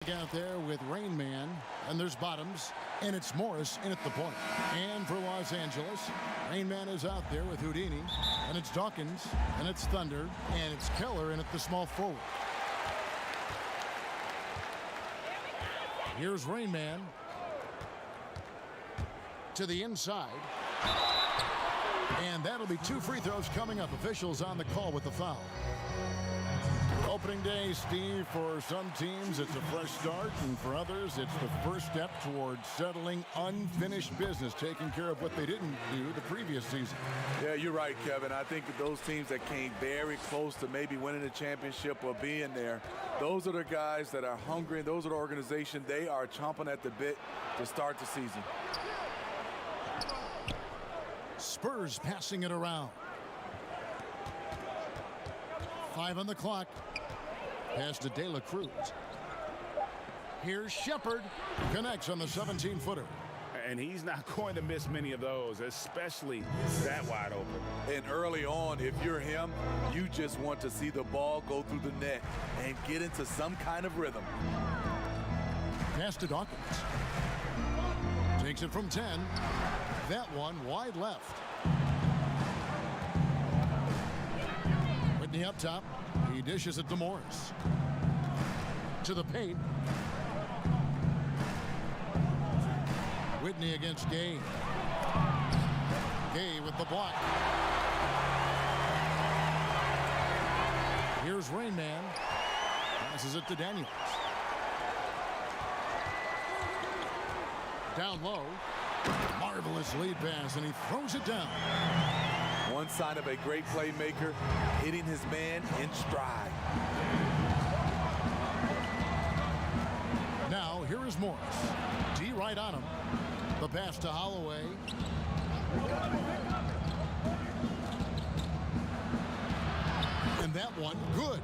Out there with Rain Man, and there's Bottoms, and it's Morris in at the point. And for Los Angeles, Rain Man is out there with Houdini, and it's Dawkins, and it's Thunder, and it's Keller in at the small forward. Here's Rain Man to the inside, and that'll be 2 free throws coming up. Officials on the call with the foul. Opening day, Steve, for some teams it's a fresh start, and for others it's the first step towards settling unfinished business, taking care of what they didn't do the previous season. Yeah, you're right, Kevin. I think those teams that came very close to maybe winning the championship or being there, those are the guys that are hungry. Those are the organization. They are chomping at the bit to start the season. Spurs passing it around. 5 on the clock. Pass to De La Cruz. Here's Shepard. Connects on the 17-footer. And he's not going to miss many of those, especially that wide open. And early on, if you're him, you just want to see the ball go through the net and get into some kind of rhythm. Pass to Dawkins. Takes it from 10. That one wide left. Whitney up top. He dishes it to Morris. To the paint. Whitney against Gay. Gay with the block. Here's Rain Man. Passes it to Daniels. Down low. Marvelous lead pass, and he throws it down. One sign of a great playmaker, hitting his man in stride. Now, here is Morris. D right on him. The pass to Holloway. And that one, good.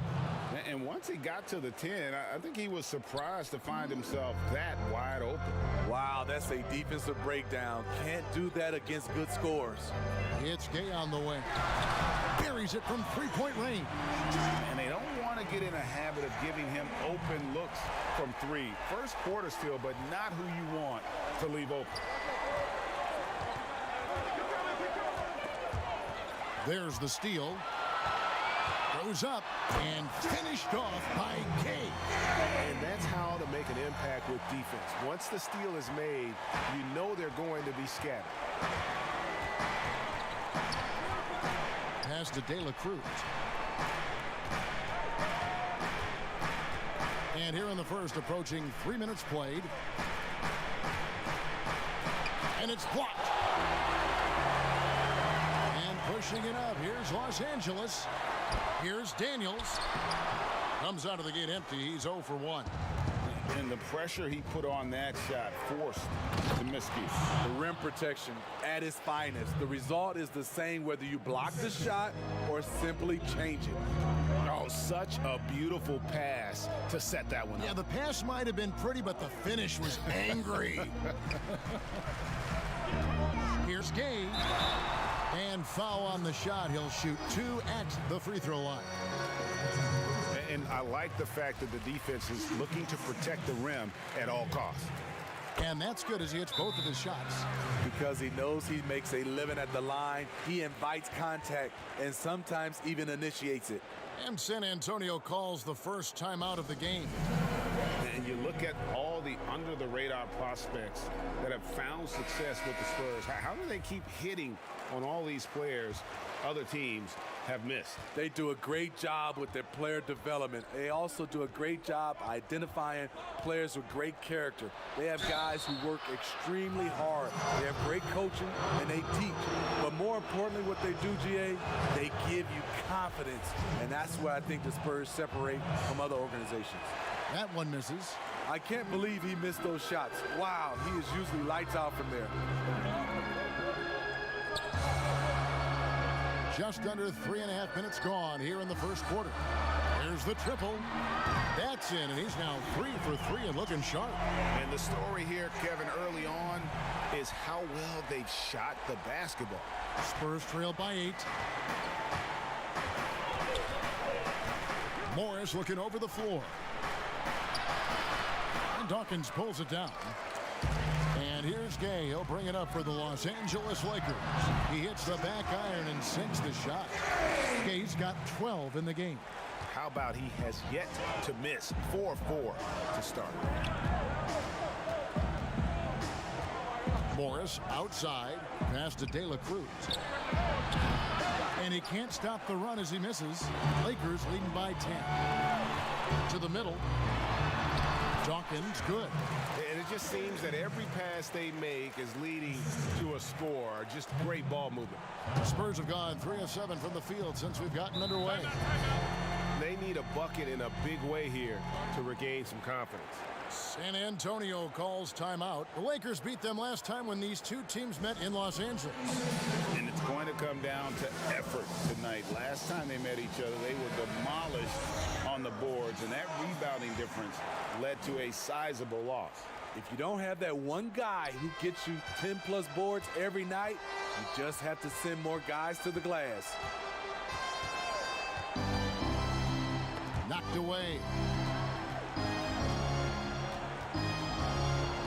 And once he got to the 10, I think he was surprised to find himself that wide open. Wow, that's a defensive breakdown. Can't do that against good scores. It's Gay on the way. Buries it from three-point range. And they don't want to get in a habit of giving him open looks from 3. First quarter still, but not who you want to leave open. There's the steal. Goes up and finished off by Gay. And that's how to make an impact with defense. Once the steal is made, you know they're going to be scattered. Pass to De La Cruz. And here in the first, approaching 3 minutes played. And it's blocked. And pushing it up. Here's Los Angeles. Here's Daniels. Comes out of the gate empty. He's 0 for 1. And the pressure he put on that shot forced the miscue. The rim protection at its finest. The result is the same whether you block the shot or simply change it. Oh, such a beautiful pass to set that one up. Yeah, the pass might have been pretty, but the finish was angry. Here's Gay. And foul on the shot. He'll shoot 2 at the free throw line. And I like the fact that the defense is looking to protect the rim at all costs. And that's good as he hits both of his shots. Because he knows he makes a living at the line. He invites contact and sometimes even initiates it. And San Antonio calls the first timeout of the game. And you look at all the under-the-radar prospects that have found success with the Spurs. How do they keep hitting on all these players other teams have missed? They do a great job with their player development. They also do a great job identifying players with great character. They have guys who work extremely hard. They have great coaching, and they teach. But more importantly, what they do, GA, they give you confidence. And that's where I think the Spurs separate from other organizations. That one misses. I can't believe he missed those shots. Wow, he is usually lights out from there. Just under 3.5 minutes gone here in the first quarter. There's the triple. That's in, and he's now 3 for 3 and looking sharp. And the story here, Kevin, early on is how well they've shot the basketball. Spurs trail by 8. Morris looking over the floor. And Dawkins pulls it down. And here's Gay. He'll bring it up for the Los Angeles Lakers. He hits the back iron and sinks the shot. Gay's got 12 in the game. How about he has yet to miss 4-4 to start. Morris outside. Pass to De La Cruz. And he can't stop the run as he misses. Lakers leading by 10. To the middle. Dawkins good. And it just seems that every pass they make is leading to a score. Just great ball movement. Spurs have gone 3 of 7 from the field since we've gotten underway. They need a bucket in a big way here to regain some confidence. San Antonio calls timeout. The Lakers beat them last time when these two teams met in Los Angeles. And it's going to come down to effort tonight. Last time they met each other, they were demolished on the boards, and that rebounding difference led to a sizable loss. If you don't have that one guy who gets you 10-plus boards every night, you just have to send more guys to the glass. Knocked away.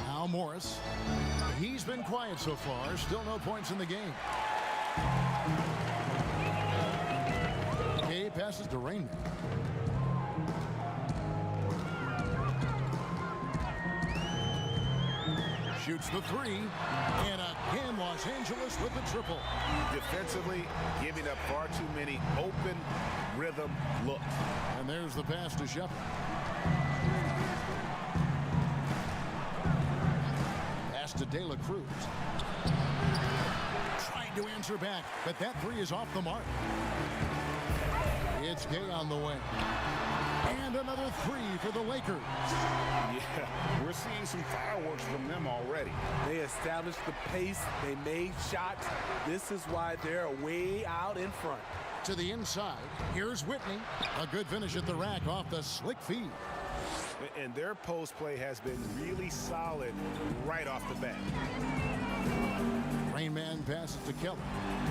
Now Morris. He's been quiet so far. Still no points in the game. Gay passes to Rainman. Shoots the three. And again, Los Angeles with the triple. Defensively, giving up far too many open rhythm looks. And there's the pass to Shepard. Pass to De La Cruz. Trying to answer back, but that three is off the mark. It's Gay on the way. And another three for the Lakers. Yeah, we're seeing some fireworks from them already. They established the pace. They made shots. This is why they're way out in front. To the inside. Here's Whitney. A good finish at the rack off the slick feed. And their post play has been really solid right off the bat. Rainman passes to Keller.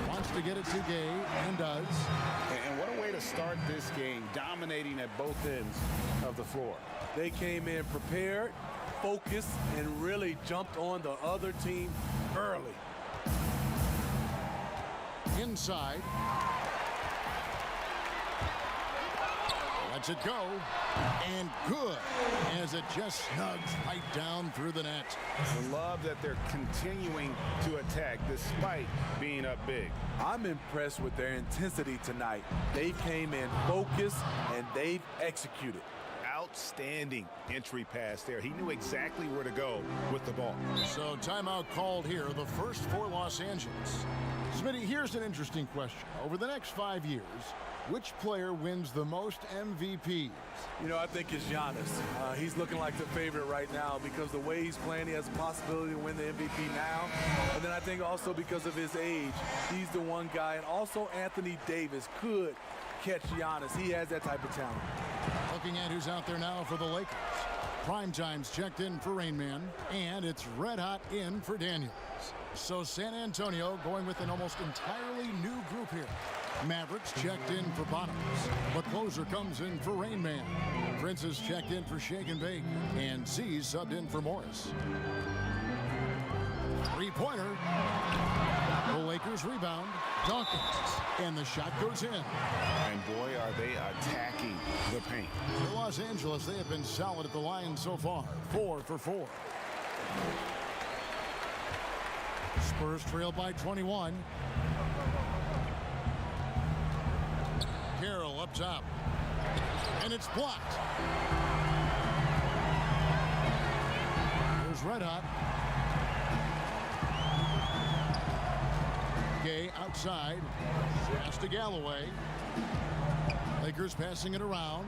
Wants to get it to Gay and does. And what a way to start this game, dominating at both ends of the floor. They came in prepared, focused, and really jumped on the other team early. Inside. Lets it go. And good as it just snugs right down through the net. I love that they're continuing to attack despite being up big. I'm impressed with their intensity tonight. They came in focused and they've executed. Outstanding entry pass there. He knew exactly where to go with the ball. So timeout called here, the first for Los Angeles. Smitty, here's an interesting question. Over the next 5 years, which player wins the most MVPs? You know, I think it's Giannis. He's looking like the favorite right now because the way he's playing, he has a possibility to win the MVP now. And then I think also because of his age, he's the one guy. And also Anthony Davis could catch Giannis. He has that type of talent. Looking at who's out there now for the Lakers. Primetime's checked in for Rainman, and it's red hot in for Daniels. So San Antonio going with an almost entirely new group here. Mavericks checked in for Bottoms. But closer comes in for Rainman. Princess checked in for Shake and Bake. And C's subbed in for Morris. Three-pointer. The Lakers rebound. Dawkins. And the shot goes in. And boy, are they attacking the paint. For Los Angeles, they have been solid at the line so far. 4 for 4. Spurs trail by 21. Carroll up top. And it's blocked. There's Red Hot. Gay outside. Pass to Galloway. Lakers passing it around.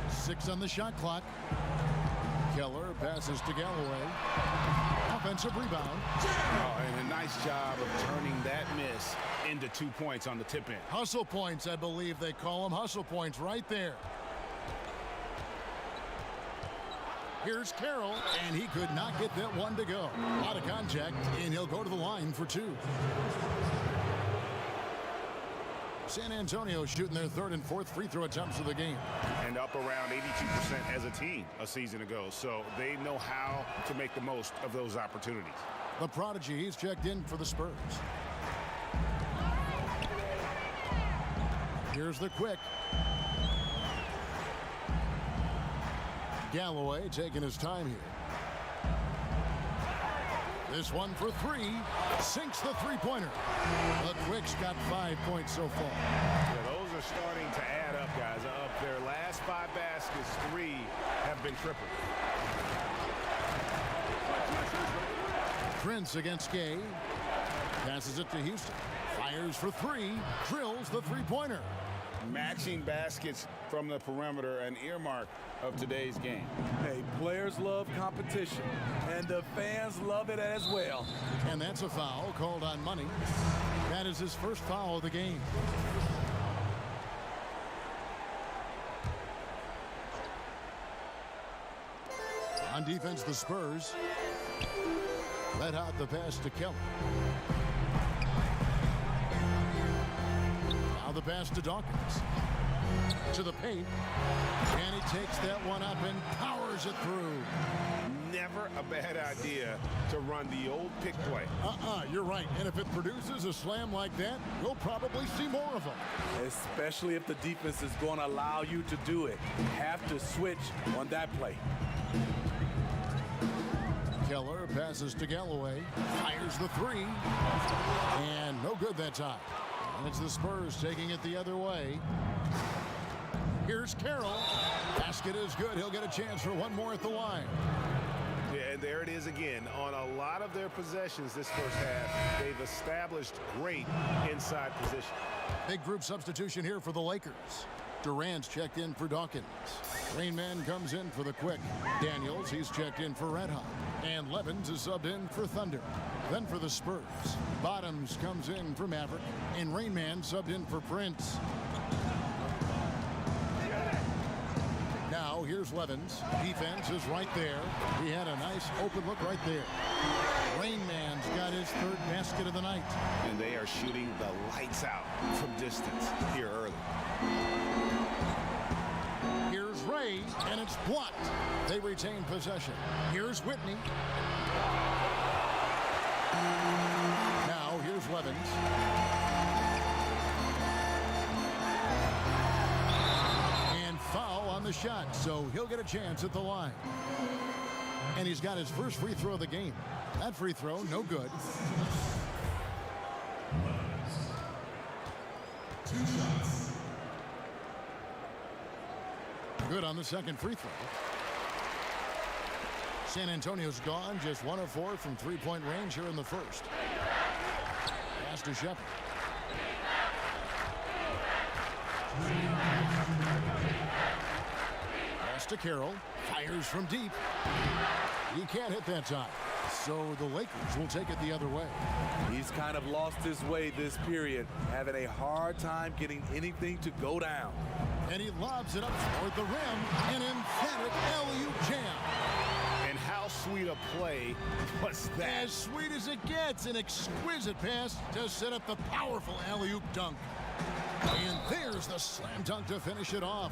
6 on the shot clock. Keller passes to Galloway. Offensive rebound. Oh, and a nice job of turning that miss into 2 points on the tip in. Hustle points, I believe they call them. Hustle points right there. Here's Carroll, and he could not get that one to go. A lot of contact, and he'll go to the line for 2. San Antonio shooting their 3rd and 4th free throw attempts of the game. And and up around 82% as a team a season ago. So they know how to make the most of those opportunities. The prodigy, he's checked in for the Spurs. Here's the quick. Galloway taking his time here. This one for three. Sinks the three-pointer. The Quick's got 5 points so far. Yeah, those are starting to add up, guys. Of their last 5 baskets, 3 have been triple. Prince against Gay. Passes it to Houston. Fires for 3. Drills the three-pointer. Matching baskets from the perimeter, an earmark of today's game. Hey, players love competition, and the fans love it as well. And that's a foul called on Money. That is his first foul of the game. On defense, the Spurs. Let out the pass to Kelly. Now the pass to Dawkins. To the paint. And he takes that one up and powers it through. Never a bad idea to run the old pick play. You're right. And if it produces a slam like that, you'll probably see more of them. Especially if the defense is going to allow you to do it. Have to switch on that play. Keller passes to Galloway. Fires the 3. And no good that time. And it's the Spurs taking it the other way. Here's Carroll. Basket is good. He'll get a chance for one more at the line. Yeah, and there it is again. On a lot of their possessions this first half, they've established great inside position. Big group substitution here for the Lakers. Durant's checked in for Dawkins. Rain Man comes in for the Quick. Daniels, he's checked in for Red Hot. And Levens is subbed in for Thunder. Then for the Spurs, Bottoms comes in for Maverick. And Rain Man subbed in for Prince. Now here's Levens. Defense is right there. He had a nice open look right there. Rain Man's got his third basket of the night. And they are shooting the lights out from distance here early. Here's Ray, and it's blocked. They retain possession. Here's Whitney. Now here's Levens. And foul on the shot, so he'll get a chance at the line. And he's got his first free throw of the game. That free throw, no good. 2 shots. Good on the second free throw. San Antonio's gone, just 1 of 4 from three-point range here in the first. Pass to Shepard. Pass to Carroll. Fires from deep. He can't hit that time. So the Lakers will take it the other way. He's kind of lost his way this period, having a hard time getting anything to go down. And he lobs it up toward the rim. An emphatic alley-oop jam. And how sweet a play was that? As sweet as it gets. An exquisite pass to set up the powerful alley-oop dunk. And there's the slam dunk to finish it off.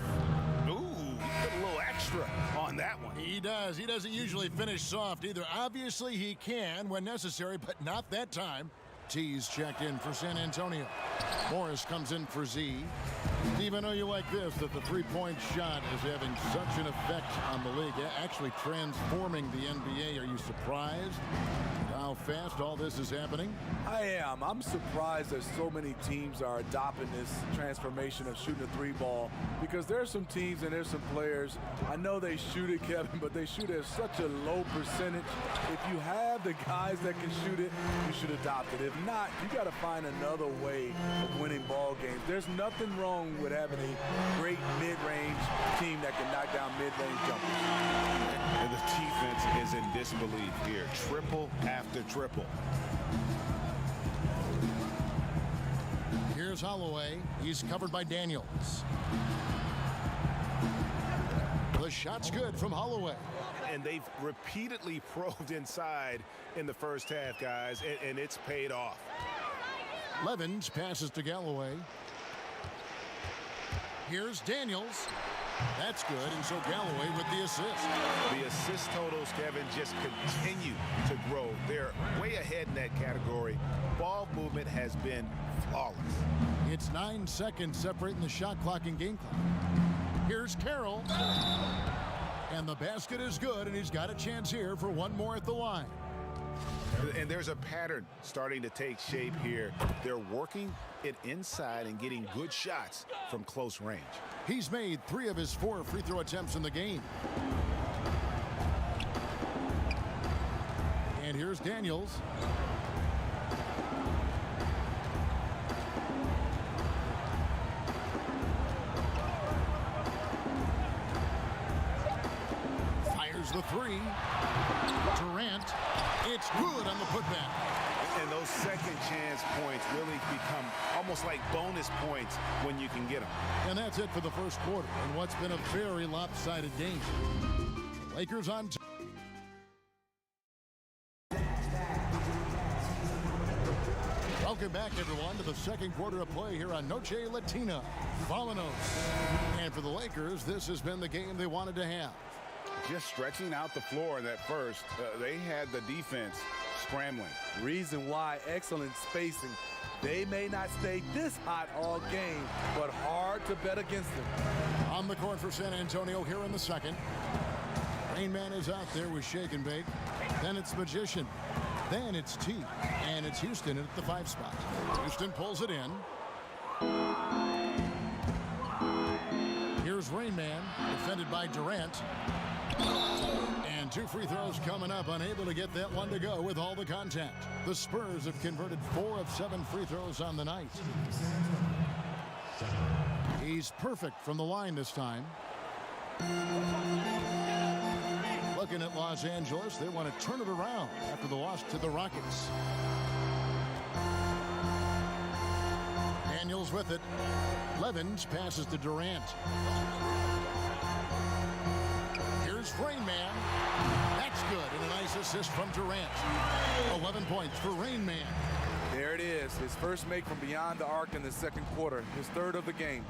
Ooh, he put a little extra on that one. He does. He doesn't usually finish soft either. Obviously, he can when necessary, but not that time. T's checked in for San Antonio. Morris comes in for Z. Steve, I know you like this, that the three-point shot is having such an effect on the league, actually transforming the NBA. Are you surprised how fast all this is happening? I am. I'm surprised that so many teams are adopting this transformation of shooting a 3-ball, because there are some teams and there's some players, I know they shoot it, Kevin, but they shoot at such a low percentage. If you have the guys that can shoot it, you should adopt it. If not, you got to find another way of winning ball games. There's nothing wrong with having a great mid-range team that can knock down mid-range jumpers. And the defense is in disbelief here. Triple after triple. Here's Holloway. He's covered by Daniels. The shot's good from Holloway. And they've repeatedly probed inside in the first half, guys, and it's paid off. Levens passes to Galloway. Here's Daniels. That's good, and so Galloway with the assist. The assist totals, Kevin, just continue to grow. They're way ahead in that category. Ball movement has been flawless. It's 9 seconds separating the shot clock and game clock. Here's Carroll. And the basket is good, and he's got a chance here for one more at the line. And there's a pattern starting to take shape here. They're working it inside and getting good shots from close range. He's made 3 of his 4 free throw attempts in the game. And here's Daniels. Fires the 3. Durant. It's good on the putback. And those second chance points really become almost like bonus points when you can get them. And that's it for the first quarter in what's been a very lopsided game. Lakers on top. Welcome back, everyone, to the second quarter of play here on Noche Latina. Volanos. And for the Lakers, this has been the game they wanted to have. Just stretching out the floor in that first, they had the defense scrambling. Reason why, excellent spacing. They may not stay this hot all game, but hard to bet against them. On the court for San Antonio here in the second. Rain Man is out there with Shake and Bake. Then it's Magician. Then it's T. And it's Houston at the 5 spot. Houston pulls it in. Here's Rain Man, defended by Durant. And 2 free throws coming up, unable to get that one to go with all the contact. The Spurs have converted 4 of 7 free throws on the night. He's perfect from the line this time. Looking at Los Angeles, they want to turn it around after the loss to the Rockets. Daniels with it. Levins passes to Durant. Rain Man. That's good. And a nice assist from Durant. 11 points for Rain Man. There it is. His first make from beyond the arc in the second quarter. His 3rd of the game.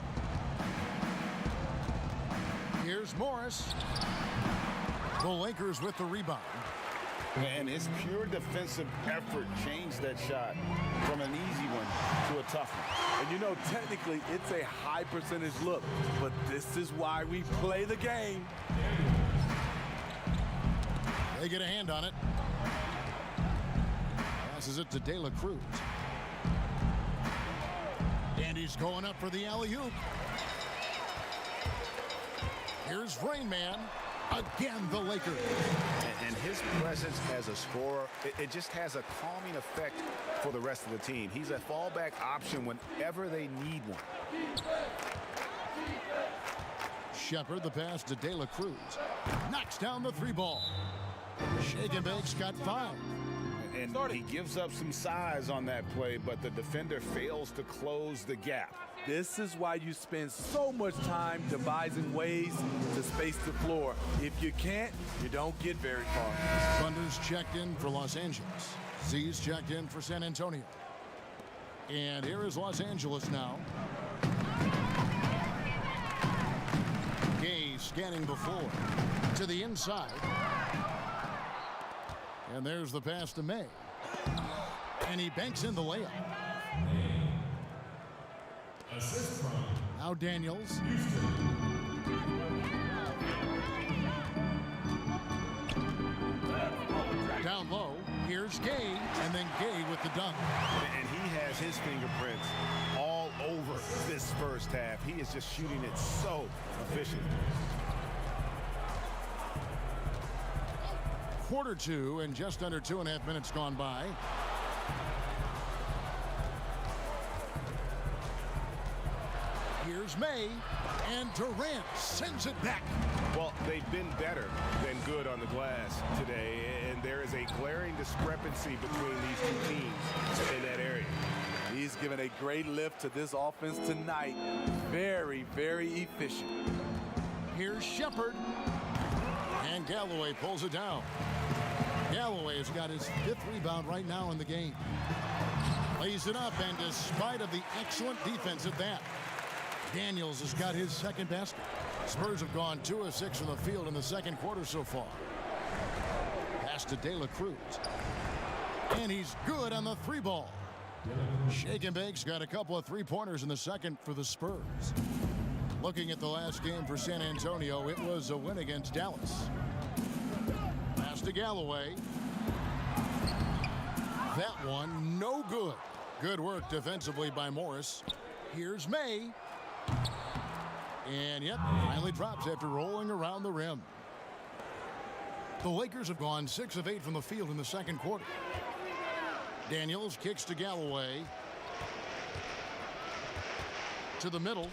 Here's Morris. The Lakers with the rebound. And his pure defensive effort changed that shot from an easy one to a tough one. And you know, technically, it's a high percentage look, but this is why we play the game. They get a hand on it. Passes it to De La Cruz. And he's going up for the alley-oop. Here's Rain Man. Again, the Lakers. And his presence as a scorer, it just has a calming effect for the rest of the team. He's a fallback option whenever they need one. Shepard, the pass to De La Cruz. Knocks down the 3 ball. Shake and Bake's got 5. And he gives up some size on that play, but the defender fails to close the gap. This is why you spend so much time devising ways to space the floor. If you can't, you don't get very far. Thunder's checked in for Los Angeles. Z's checked in for San Antonio. And here is Los Angeles now. Gay scanning the floor to the inside. And there's the pass to May. And he banks in the layup. Now Daniels. Down low. Here's Gay. And then Gay with the dunk. And he has his fingerprints all over this first half. He is just shooting it so efficiently. Quarter 2 and just under 2.5 minutes gone by. Here's May, and Durant sends it back. Well, they've been better than good on the glass today, and there is a glaring discrepancy between these 2 teams in that area. He's given a great lift to this offense tonight. Very, very efficient. Here's Shepard. And Galloway pulls it down. Galloway's got his 5th rebound right now in the game. Lays it up, and despite of the excellent defense at that, Daniels has got his 2nd basket. Spurs have gone 2 of 6 from the field in the second quarter so far. Pass to De La Cruz. And he's good on the 3-ball. Shake and Bake's got a couple of 3-pointers in the second for the Spurs. Looking at the last game for San Antonio, it was a win against Dallas. Pass to Galloway. That one, no good. Good work defensively by Morris. Here's May. And yep, finally drops after rolling around the rim. The Lakers have gone 6 of 8 from the field in the second quarter. Daniels kicks to Galloway. To the middle.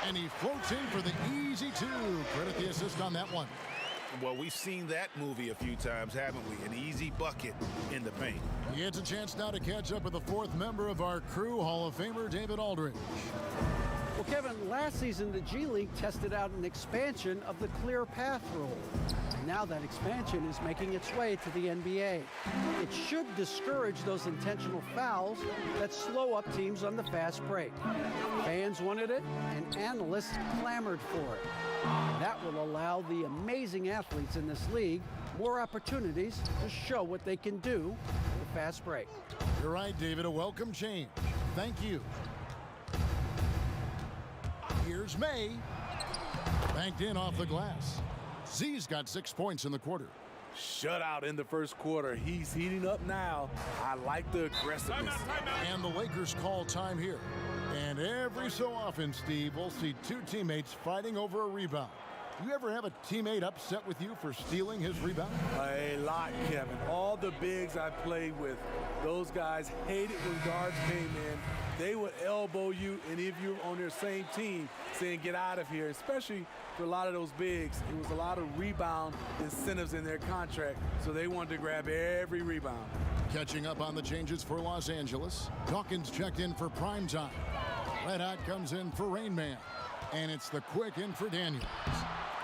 And he floats in for the easy 2. Credit the assist on that one. Well, we've seen that movie a few times, haven't we? An easy bucket in the paint. He gets a chance now to catch up with the 4th member of our crew, Hall of Famer David Aldridge. Well, Kevin, last season the G League tested out an expansion of the clear path rule. Now that expansion is making its way to the NBA. It should discourage those intentional fouls that slow up teams on the fast break. Fans wanted it, and analysts clamored for it. That will allow the amazing athletes in this league more opportunities to show what they can do with the fast break. You're right, David. A welcome change. Thank you. Here's May. Banked in off the glass. Z's got 6 points in the quarter. Shutout in the first quarter. He's heating up now. I like the aggressiveness. And the Lakers call time here. And every so often, Steve, we'll see 2 teammates fighting over a rebound. You ever have a teammate upset with you for stealing his rebound? A lot, Kevin. All the bigs I played with, those guys hated when guards came in. They would elbow you, and if you're on their same team, saying get out of here, especially for a lot of those bigs. It was a lot of rebound incentives in their contract, so they wanted to grab every rebound. Catching up on the changes for Los Angeles. Dawkins checked in for prime time. Red Hot comes in for Rain Man. And it's the quick in for Daniels.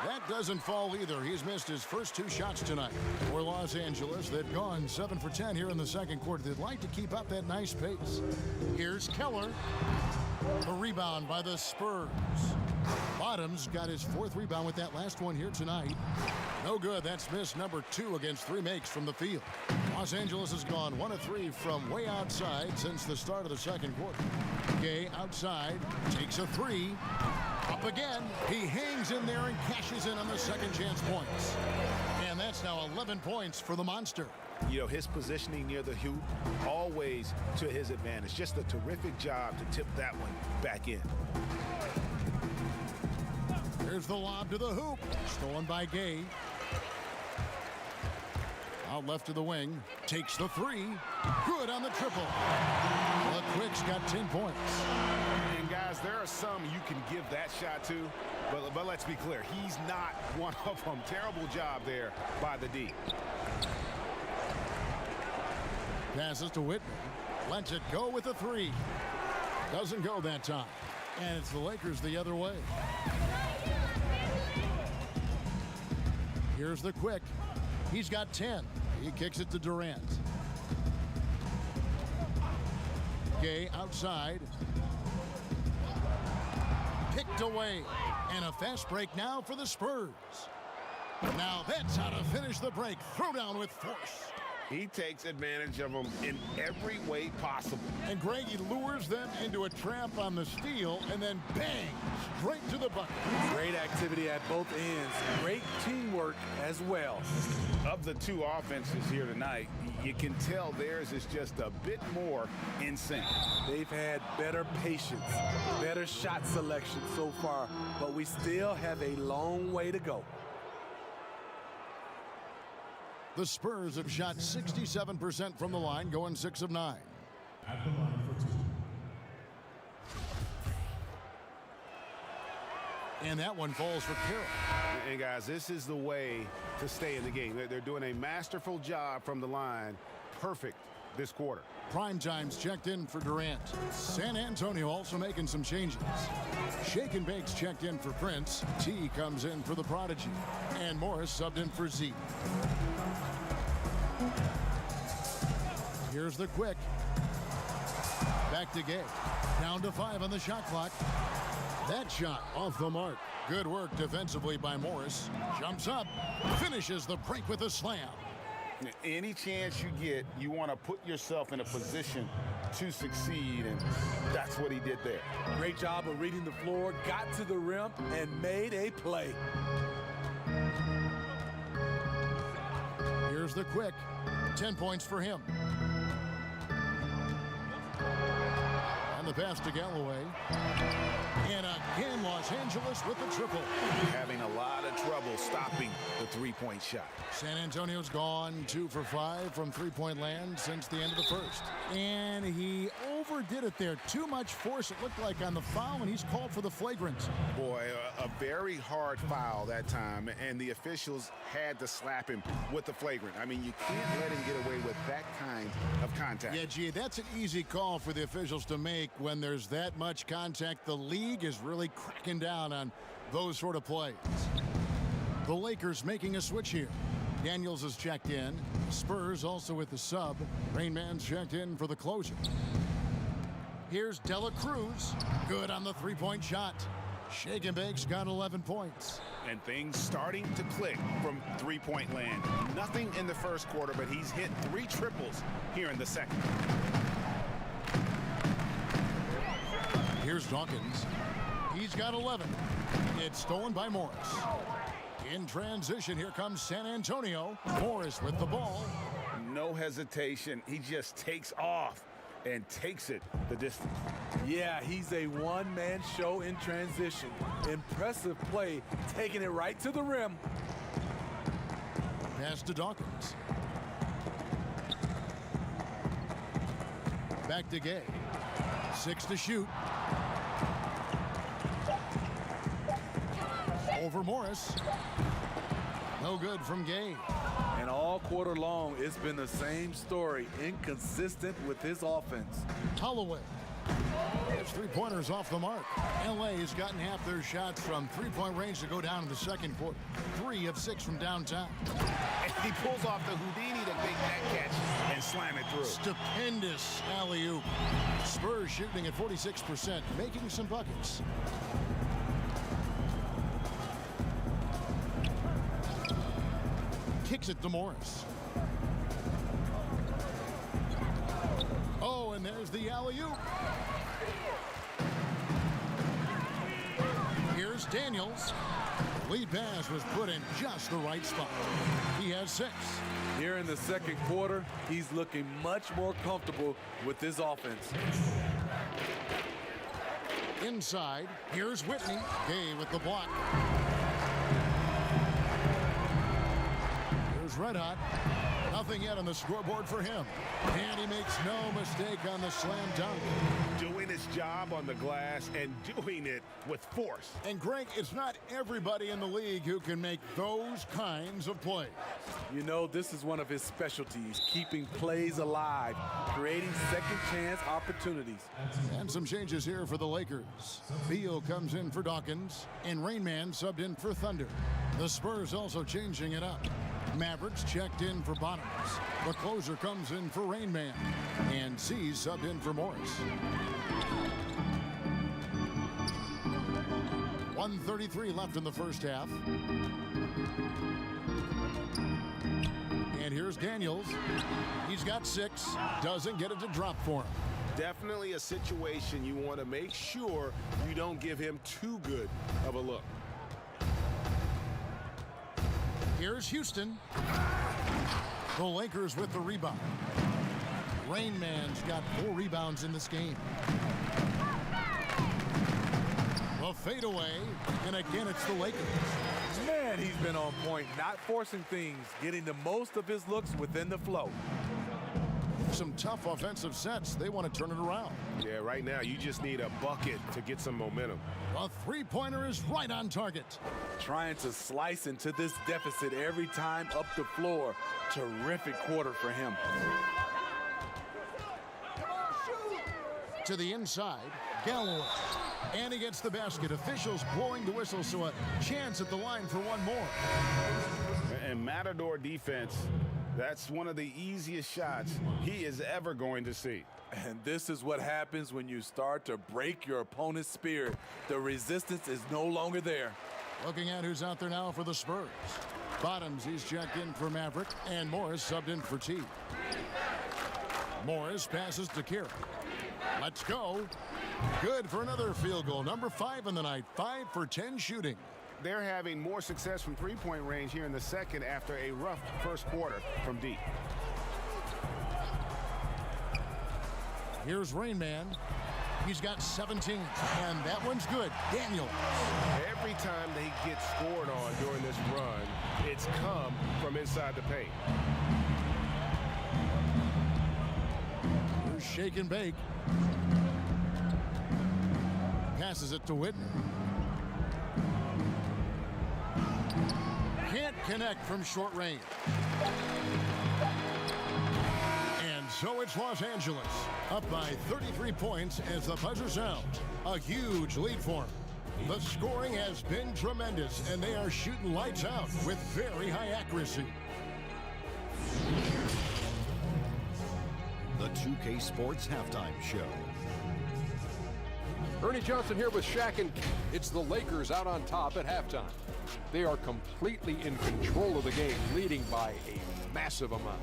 That doesn't fall either. He's missed his first 2 shots tonight. For Los Angeles, they've gone 7 for 10 here in the second quarter. They'd like to keep up that nice pace. Here's Keller. A rebound by the Spurs. Bottoms got his 4th rebound with that last one here tonight. No good. That's miss number 2 against 3 makes from the field. Los Angeles has gone 1 of 3 from way outside since the start of the second quarter. Gay outside, takes a 3. Up again. He hangs in there and cashes in on the second chance points. And that's now 11 points for the Monster. You know, his positioning near the hoop, always to his advantage. Just a terrific job to tip that one back in. Here's the lob to the hoop. Stolen by Gay. Out left to the wing. Takes the 3. Good on the triple. The Quick's got 10 points. And guys, there are some you can give that shot to, but let's be clear, he's not one of them. Terrible job there by the D. Passes to Whitman. Lets it go with a 3. Doesn't go that time. And it's the Lakers the other way. Here's the Quick. He's got 10. He kicks it to Durant. Gay outside. Picked away. And a fast break now for the Spurs. Now that's how to finish the break. Throw down with force. He takes advantage of them in every way possible. And Greg, he lures them into a trap on the steal and then bang, straight to the bucket. Great activity at both ends. Great teamwork as well. Of the 2 offenses here tonight, you can tell theirs is just a bit more in sync. They've had better patience, better shot selection so far, but we still have a long way to go. The Spurs have shot 67% from the line, going 6 of 9. At the line for 2. And that one falls for Carroll. And guys, this is the way to stay in the game. They're doing a masterful job from the line. Perfect this quarter. Primetime's checked in for Durant. San Antonio also making some changes. Shake and Bake's checked in for Prince. T comes in for the Prodigy. And Morris subbed in for Z. Here's the Quick. Back to Gay. Down to 5 on the shot clock. That shot off the mark. Good work defensively by Morris. Jumps up, finishes the break with a slam. Any chance you get, you want to put yourself in a position to succeed, and that's what he did there. Great job of reading the floor, got to the rim, and made a play. Here's the quick. 10 points for him. And the pass to Galloway. And again, Los Angeles with the triple. Having a lot of trouble stopping the three-point shot. San Antonio's gone 2 for 5 from three-point land since the end of the first. And he overdid it there. Too much force, it looked like, on the foul, and he's called for the flagrant. Boy, a very hard foul that time, and the officials had to slap him with the flagrant. I mean, you can't let him get away with that kind of contact. Yeah, gee, that's an easy call for the officials to make when there's that much contact. The league is really cracking down on those sort of plays. The Lakers making a switch here. Daniels is checked in. Spurs also with the sub. Rain Man's checked in for the closer. Here's Dela Cruz. Good on the three-point shot. Shake and Bake's got 11 points. And things starting to click from three-point land. Nothing in the first quarter, but he's hit 3 triples here in the second. Here's Dawkins. He's got 11. It's stolen by Morris. In transition, here comes San Antonio. Morris with the ball. No hesitation. He just takes off and takes it the distance. Yeah, he's a one-man show in transition. Impressive play, taking it right to the rim. Pass to Dawkins. Back to Gay. 6 to shoot. Over Morris. No good from Gay. And all quarter long, it's been the same story. Inconsistent with his offense. Holloway. His three-pointers off the mark. LA has gotten half their shots from three-point range to go down in the second quarter. 3 of 6 from downtown. And he pulls off the Houdini to make that catch and slam it through. Stupendous alley-oop. Spurs shooting at 46%, making some buckets. Kicks it to Morris. Oh, and there's the alley-oop. Here's Daniels. Lead pass was put in just the right spot. He has 6. Here in the second quarter, he's looking much more comfortable with his offense. Inside, here's Whitney. Gay with the block. Here's Red Hot. Nothing yet on the scoreboard for him. And he makes no mistake on the slam dunk. Doing his job on the glass and doing it with force. And Greg, it's not everybody in the league who can make those kinds of plays. You know, this is one of his specialties, keeping plays alive, creating second chance opportunities. And some changes here for the Lakers. Beal comes in for Dawkins, and Rain Man subbed in for Thunder. The Spurs also changing it up. Mavericks checked in for Bottoms. The closer comes in for Rain Man. And C subbed in for Morris. 1:33 left in the first half. And here's Daniels. He's got 6. Doesn't get it to drop for him. Definitely a situation you want to make sure you don't give him too good of a look. Here's Houston. The Lakers with the rebound. Rain Man's got 4 rebounds in this game. The fadeaway, and again it's the Lakers. Man, he's been on point, not forcing things, getting the most of his looks within the flow. Some tough offensive sets. They want to turn it around. Yeah, right now you just need a bucket to get some momentum. A three-pointer is right on target. Trying to slice into this deficit every time up the floor. Terrific quarter for him. To the inside, Galloway. And he gets the basket. Officials blowing the whistle, so a chance at the line for one more. And Matador defense, That's one of the easiest shots he is ever going to see. And this is what happens when you start to break your opponent's spirit. The resistance is no longer there. Looking at who's out there now for the Spurs. Bottoms, he's checked in for Maverick, and Morris subbed in for T. Morris passes to Kira. Let's go. Good for another field goal. Number 5 in the night. 5 for 10 shooting. They're having more success from three-point range here in the second after a rough first quarter from deep. Here's Rain Man. He's got 17, and that one's good. Daniels. Every time they get scored on during this run, it's come from inside the paint. Here's Shake and Bake. Passes it to Whitney. Can't connect from short range. And so it's Los Angeles, up by 33 points as the buzzer sounds. A huge lead for them. The scoring has been tremendous, and they are shooting lights out with very high accuracy. The 2K Sports Halftime Show. Ernie Johnson here with Shaq, and it's the Lakers out on top at halftime. They are completely in control of the game, leading by a massive amount.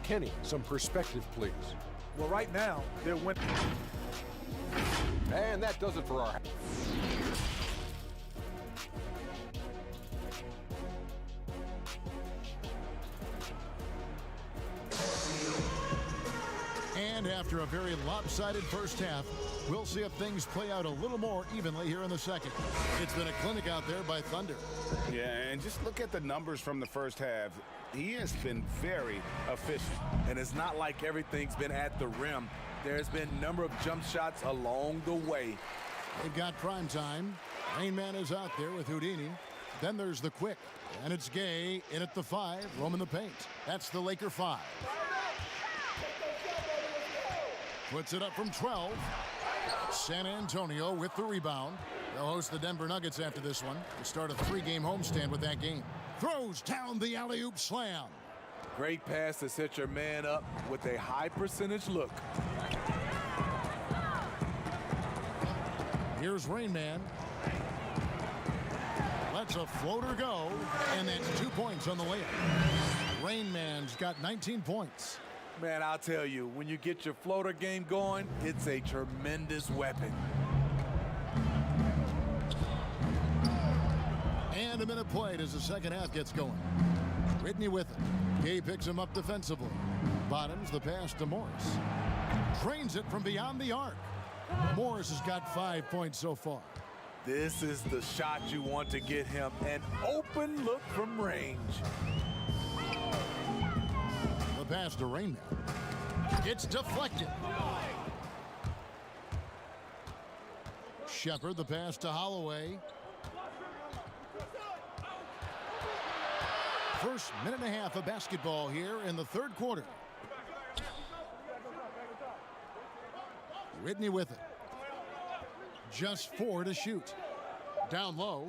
Kenny, some perspective, please. Well, right now, they're winning. And that does it for our... And after a very lopsided first half, we'll see if things play out a little more evenly here in the second. It's been a clinic out there by Thunder. Yeah, and just look at the numbers from the first half. He has been very efficient. And it's not like everything's been at the rim. There's been a number of jump shots along the way. They've got prime time. Rain Man is out there with Houdini. Then there's the quick. And it's Gay in at the 5, roaming the paint. That's the Laker 5. Puts it up from 12. San Antonio with the rebound. They'll host the Denver Nuggets after this one. They start a 3-game homestand with that game. Throws down the alley-oop slam. Great pass to set your man up with a high percentage look. Here's Rain Man. Lets a floater go, and that's 2 points on the layup. Rain Man's got 19 points. Man, I'll tell you, when you get your floater game going, it's a tremendous weapon. And a minute played as the second half gets going. Whitney with it. Gay picks him up defensively. Bottoms the pass to Morris. Trains it from beyond the arc. Morris has got 5 points so far. This is the shot you want to get him. An open look from range. The pass to Rain Man. It's deflected. Shepard the pass to Holloway. First minute and a half of basketball here in the third quarter. Whitney with it. Just 4 to shoot. Down low.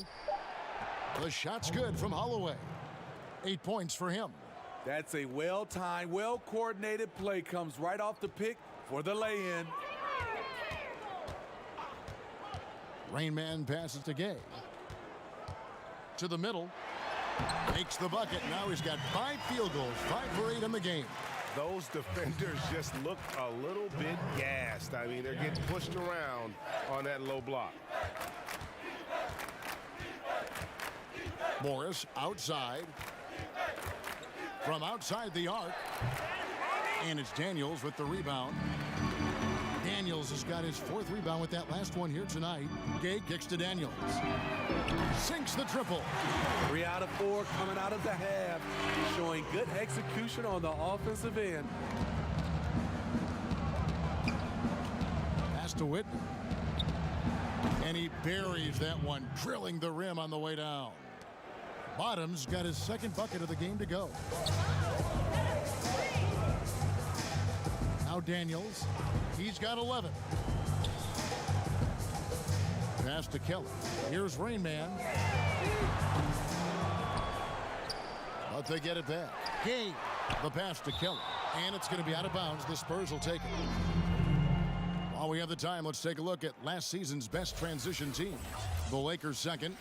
The shot's good from Holloway. 8 points for him. That's a well-timed, well-coordinated play. Comes right off the pick for the lay-in. Rain Man passes to Gay. To the middle. Makes the bucket. Now he's got 5 field goals. 5 for 8 in the game. Those defenders just look a little bit gassed. I mean, they're getting pushed around on that low block. Morris outside. From outside the arc. And it's Daniels with the rebound. Daniels has got his 4th rebound with that last one here tonight. Gay kicks to Daniels. Sinks the triple. 3 out of 4 coming out of the half. Showing good execution on the offensive end. Pass to Whitney. And he buries that one, drilling the rim on the way down. Bottoms got his 2nd bucket of the game to go. Now Daniels. He's got 11. Pass to Kelly. Here's Rain Man. But they get it back. Gay, the pass to Kelly. And it's going to be out of bounds. The Spurs will take it. While we have the time, let's take a look at last season's best transition teams. The Lakers second.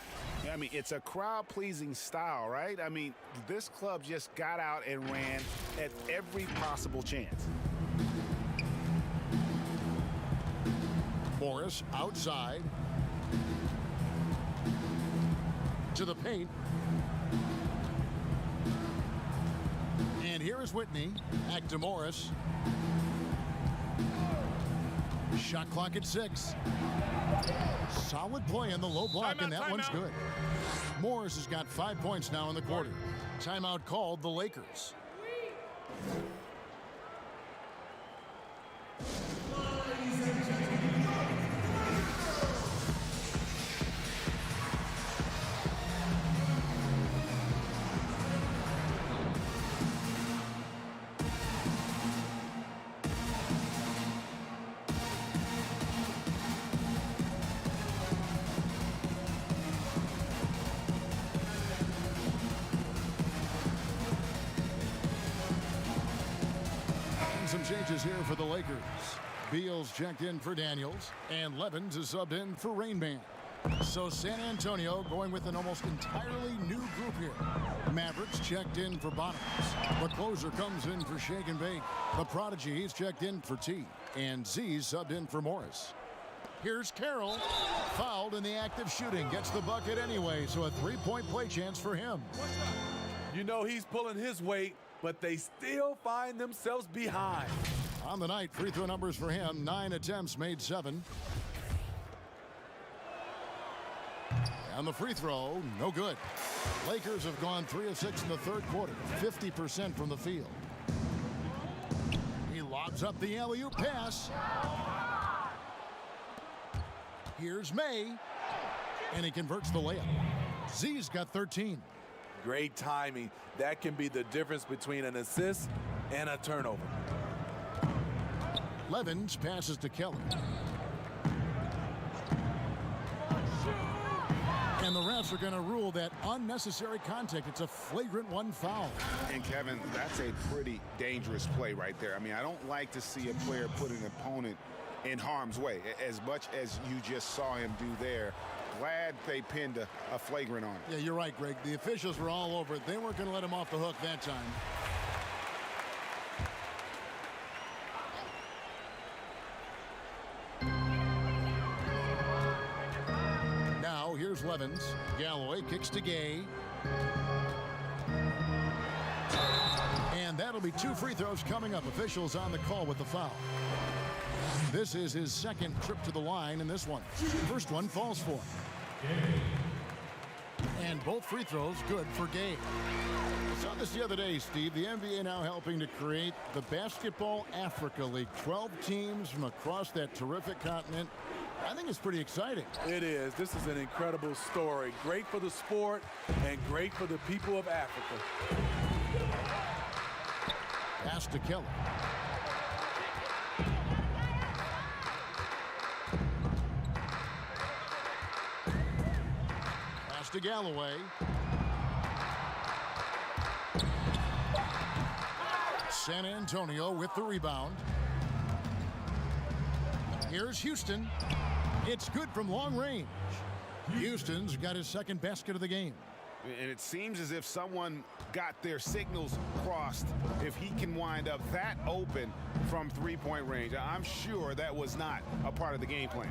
I mean, it's a crowd-pleasing style, right? I mean, this club just got out and ran at every possible chance. Morris outside. To the paint. And here is Whitney. Back to Morris. Shot clock at 6. Solid play in the low block, and that one's good. Morris has got 5 points now in the quarter. Timeout called the Lakers. Some changes here for the Lakers. Beal's checked in for Daniels, and Levins is subbed in for Rain Man. So San Antonio going with an almost entirely new group here. Mavericks checked in for Bottoms. The closer comes in for Shake and Bake. The prodigy, he's checked in for T. And Z's subbed in for Morris. Here's Carroll. Fouled in the act of shooting. Gets the bucket anyway, so a three-point play chance for him. You know he's pulling his weight, but they still find themselves behind. On the night, free throw numbers for him, 9 attempts, made 7. And the free throw, no good. Lakers have gone 3 of 6 in the third quarter, 50% from the field. He lobs up the alley-oop pass. Here's May, and he converts the layup. Z's got 13. Great timing. That can be the difference between an assist and a turnover. Levins passes to Kelly. And the refs are going to rule that unnecessary contact. It's a flagrant 1 foul. And Kevin, that's a pretty dangerous play right there. I mean, I don't like to see a player put an opponent in harm's way as much as you just saw him do there. Glad they pinned a flagrant on him. Yeah, you're right, Greg. The officials were all over it. They weren't going to let him off the hook that time. Now, here's Levins. Galloway kicks to Gay. And that'll be 2 free throws coming up. Officials on the call with the foul. This is his second trip to the line in this one. First one falls for him. And both free throws good for Gay. I saw this the other day, Steve. The NBA now helping to create the Basketball Africa League. 12 teams from across that terrific continent. I think it's pretty exciting. It is. This is an incredible story. Great for the sport and great for the people of Africa. Pass to Kelly. Pass to Galloway. San Antonio with the rebound. Here's Houston. It's good from long range. Houston's got his second basket of the game. And it seems as if someone got their signals crossed if he can wind up that open from three-point range. I'm sure that was not a part of the game plan.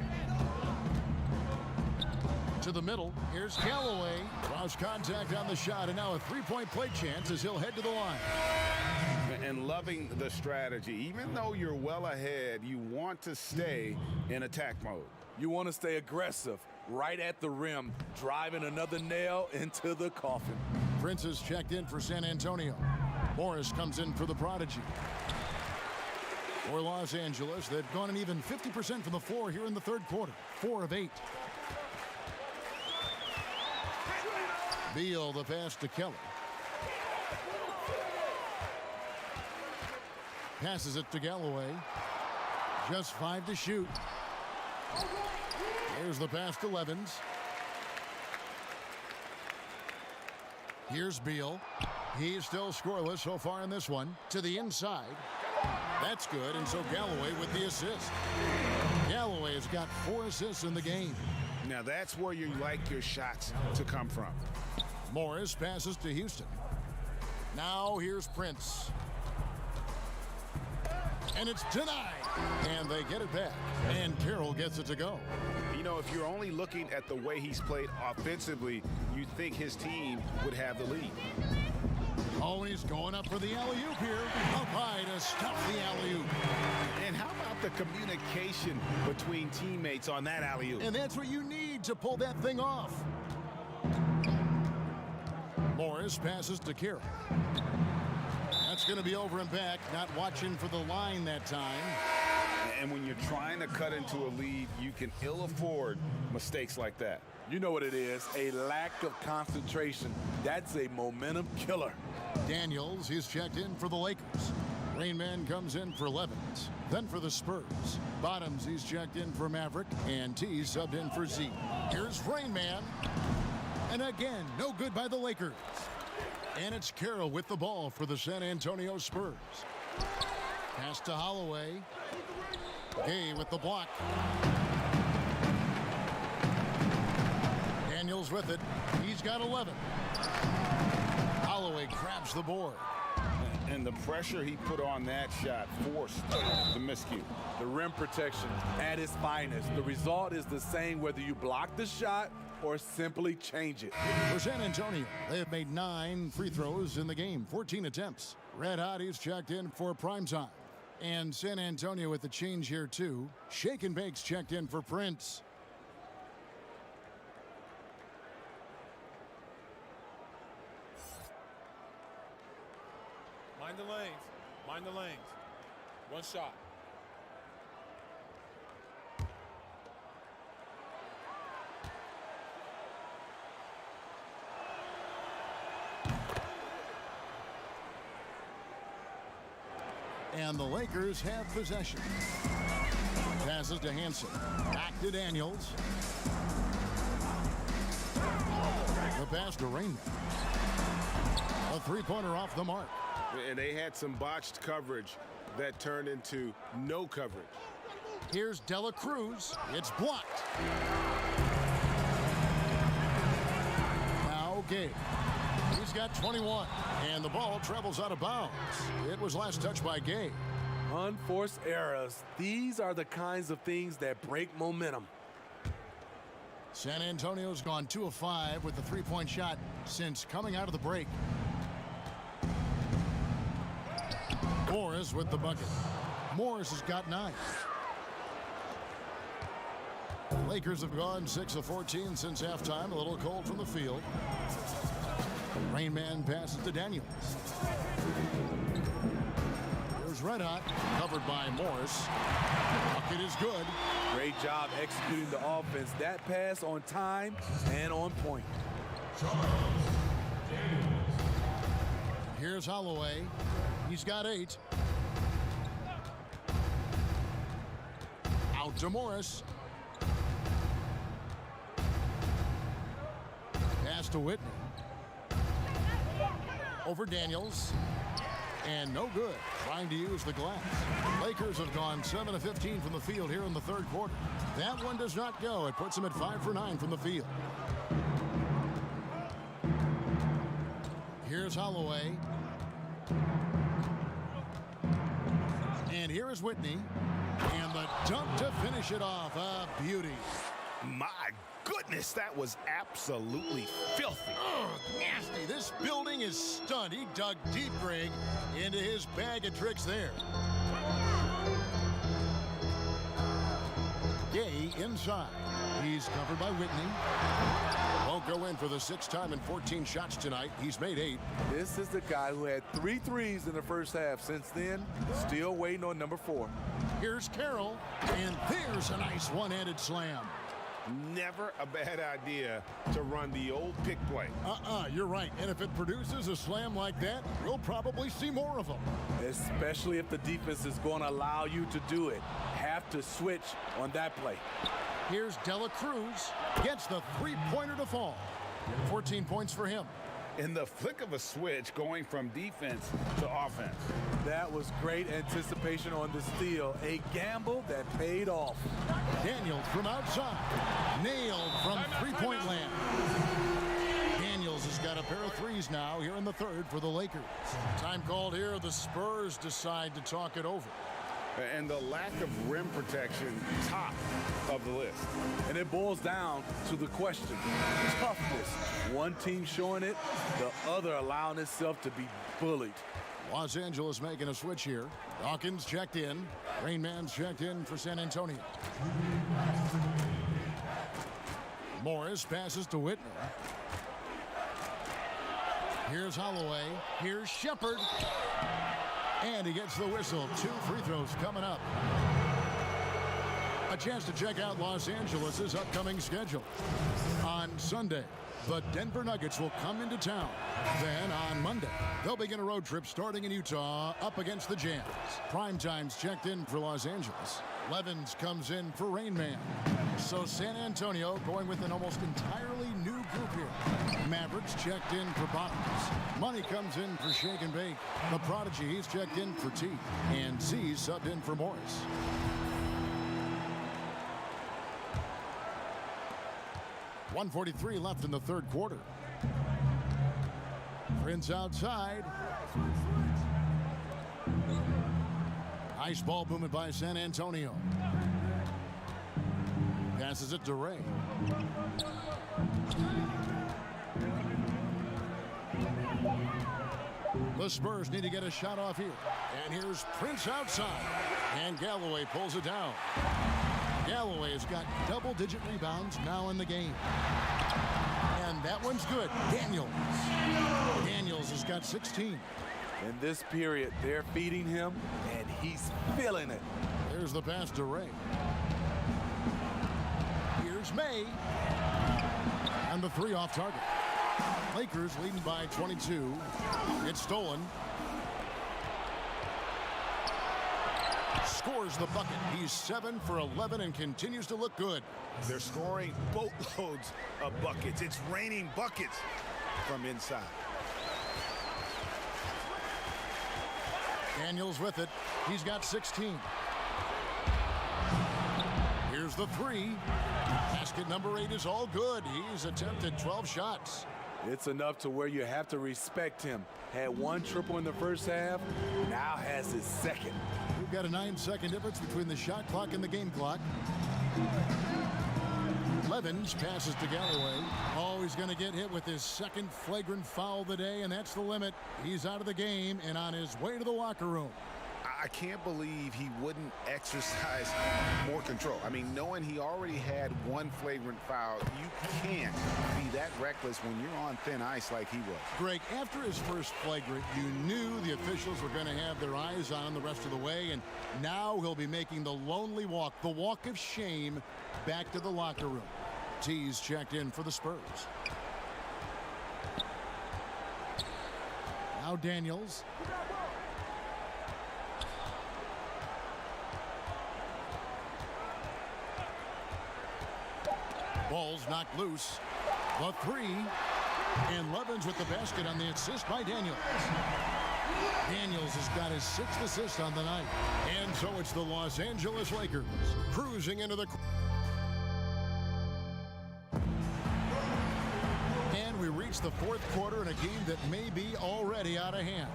To the middle, here's Galloway. Draws contact on the shot, and now a three-point play chance as he'll head to the line. And loving the strategy. Even though you're well ahead, you want to stay in attack mode. You want to stay aggressive, right at the rim, driving another nail into the coffin. Prince is checked in for San Antonio. Morris comes in for the prodigy. For Los Angeles, they've gone an even 50% from the floor here in the third quarter. 4 of 8. Beal, the pass to Kelly. Passes it to Galloway. Just 5 to shoot. Here's the pass to Levins. Here's Beal. He's still scoreless so far in this one. To the inside. That's good, and so Galloway with the assist. Galloway has got 4 assists in the game. Now that's where you like your shots to come from. Morris passes to Houston. Now here's Prince. And it's denied. And they get it back. And Carroll gets it to go. You know, if you're only looking at the way he's played offensively, you'd think his team would have the lead. Oh, and he's going up for the alley-oop here. Up high to stop the alley-oop. And how about the communication between teammates on that alley-oop? And that's what you need to pull that thing off. Morris passes to Carroll. That's going to be over and back. Not watching for the line that time. And when you're trying to cut into a lead, you can ill afford mistakes like that. You know what it is, a lack of concentration. That's a momentum killer. Daniels, he's checked in for the Lakers. Rainman comes in for Levens. Then for the Spurs. Bottoms, he's checked in for Maverick. And T subbed in for Z. Here's Rainman. And again, no good by the Lakers. And it's Carroll with the ball for the San Antonio Spurs. Pass to Holloway. Gay with the block. Daniels with it. He's got 11. Holloway grabs the board. And the pressure he put on that shot forced the miscue. The rim protection at its finest. The result is the same whether you block the shot or simply change it. For San Antonio, they have made 9 free throws in the game, 14 attempts. Red Hotties checked in for primetime. And San Antonio with the change here too. Shake and Bake's checked in for Prince. Mind the lanes. Mind the lanes. One shot. And the Lakers have possession. Passes to Hansen. Back to Daniels. The pass to Rainman. A three-pointer off the mark. And they had some botched coverage that turned into no coverage. Here's Dela Cruz. It's blocked. Now Gabe. He's got 21. And the ball travels out of bounds. It was last touched by Gay. Unforced errors. These are the kinds of things that break momentum. San Antonio's gone 2 of 5 with the three-point shot since coming out of the break. Morris with the bucket. Morris has got 9. Lakers have gone 6 of 14 since halftime. A little cold from the field. Rainman passes to Daniels. Here's Red Hot, covered by Morris. Bucket is good. Great job executing the offense. That pass on time and on point. Here's Holloway. He's got 8. Out to Morris. Pass to Whitney. Over Daniels. And no good. Trying to use the glass. Lakers have gone 7 of 15 from the field here in the third quarter. That one does not go. It puts them at 5 for 9 from the field. Here's Holloway. And here is Whitney. And the dunk to finish it off. A beauty. My goodness, that was absolutely filthy. Ugh, nasty. This building is stunned. He dug deep, Greg, into his bag of tricks there. Gay inside. He's covered by Whitney. Won't go in for the 6th time in 14 shots tonight. He's made 8. This is the guy who had 3 threes in the first half. Since then, still waiting on number 4. Here's Carroll, and there's a nice one-handed slam. Never a bad idea to run the old pick play. You're right. And if it produces a slam like that, we'll probably see more of them. Especially if the defense is going to allow you to do it. Have to switch on that play. Here's Dela Cruz. Gets the three-pointer to fall. 14 points for him. in the flick of a switch going from defense to offense. That was great anticipation on the steal. A gamble that paid off. Daniels from outside. Nailed from three-point land. Daniels has got a pair of threes now here in the third for the Lakers. Time called here. The Spurs decide to talk it over. And the lack of rim protection, top of the list. And it boils down to the question. Toughness. One team showing it, the other allowing itself to be bullied. Los Angeles making a switch here. Dawkins checked in. Rain Man's checked in for San Antonio. Morris passes to Whitner. Here's Holloway. Here's Shepard. And he gets the whistle. 2 free throws coming up. A chance to check out Los Angeles' upcoming schedule. On Sunday, the Denver Nuggets will come into town. Then on Monday, they'll begin a road trip starting in Utah up against the Jazz. Primetime's checked in for Los Angeles. Levens comes in for Rain Man. So San Antonio going with an almost entirely new group here. Mavericks checked in for Bottoms. Money comes in for Shake and Bake. The Prodigy, he's checked in for T. And Z's subbed in for Morris. .143 left in the third quarter. Prince outside. Ice ball booming by San Antonio. Passes it to Ray. The Spurs need to get a shot off here. And here's Prince outside. And Galloway pulls it down. Galloway has got double-digit rebounds now in the game. And that one's good. Daniels has got 16. In this period, they're feeding him, and he's feeling it. There's the pass to Ray. Here's May. And the 3 off target. Lakers leading by 22. It's stolen. Scores the bucket. He's 7 for 11 and continues to look good. They're scoring boatloads of buckets. It's raining buckets from inside. Daniels with it. He's got 16. Here's the 3. Basket number 8 is all good. He's attempted 12 shots. It's enough to where you have to respect him. Had 1 triple in the first half, now has his second. We've got a 9-second difference between the shot clock and the game clock. Levens passes to Galloway. Oh, he's going to get hit with his second flagrant foul of the day, and that's the limit. He's out of the game and on his way to the locker room. I can't believe he wouldn't exercise more control. I mean, knowing he already had 1 flagrant foul, you can't be that reckless when you're on thin ice like he was. Greg, after his first flagrant, you knew the officials were going to have their eyes on him the rest of the way, and now he'll be making the lonely walk, the walk of shame, back to the locker room. T's checked in for the Spurs. Now Daniels. Ball's knocked loose. The 3. And Levens with the basket on the assist by Daniels. Daniels has got his 6th assist on the night. And so it's the Los Angeles Lakers cruising into the... And we reach the 4th quarter in a game that may be already out of hand.